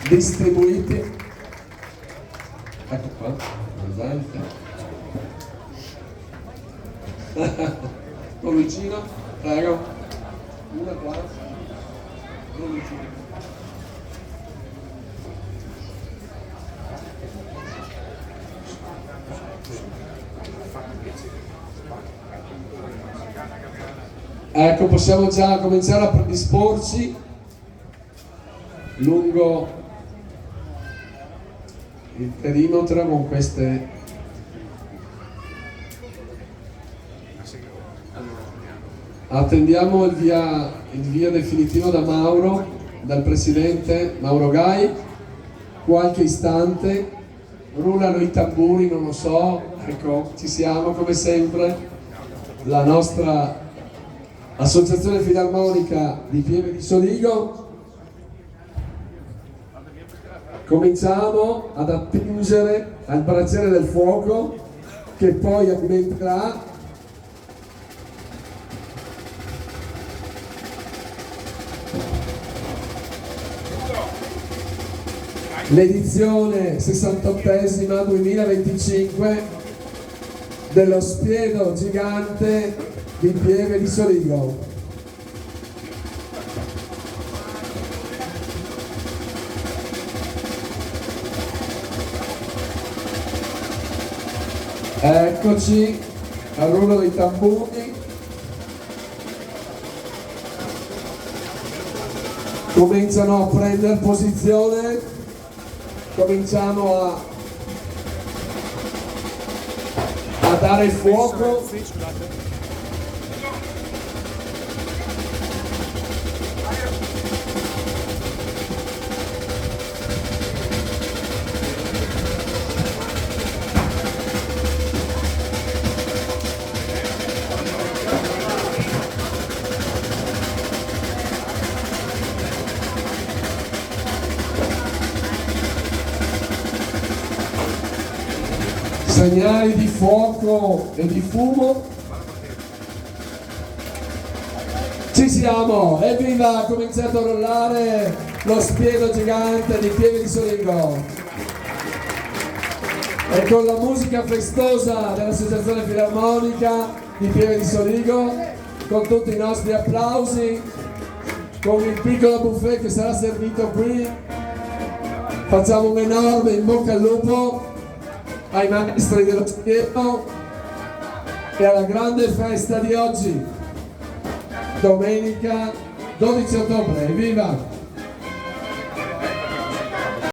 distribuiti. Ecco qua, presente. Un vicino, prego. Una qua. Un vicino. Ecco, possiamo già cominciare a predisporci lungo il perimetro con queste. Attendiamo il via definitivo da Mauro, dal presidente Mauro Gai. Qualche istante, rullano i tamburi, non lo so, ecco, ci siamo come sempre, la nostra Associazione Filarmonica di Pieve di Soligo. Cominciamo ad attingere al braciere del fuoco che poi alimenterà l'edizione 68esima 2025 dello Spiedo Gigante di Pieve di Soligo. Eccoci al rullo dei tamburi. Cominciano a prendere posizione, cominciamo a dare fuoco. Segnali di fuoco e di fumo. Ci siamo, evviva, ha cominciato a rollare lo Spiedo Gigante di Pieve di Soligo. E con la musica festosa dell'Associazione Filarmonica di Pieve di Soligo, con tutti i nostri applausi, con il piccolo buffet che sarà servito qui, facciamo un enorme in bocca al lupo ai maestri dello Spiedo e alla grande festa di oggi, domenica 12 ottobre. Evviva!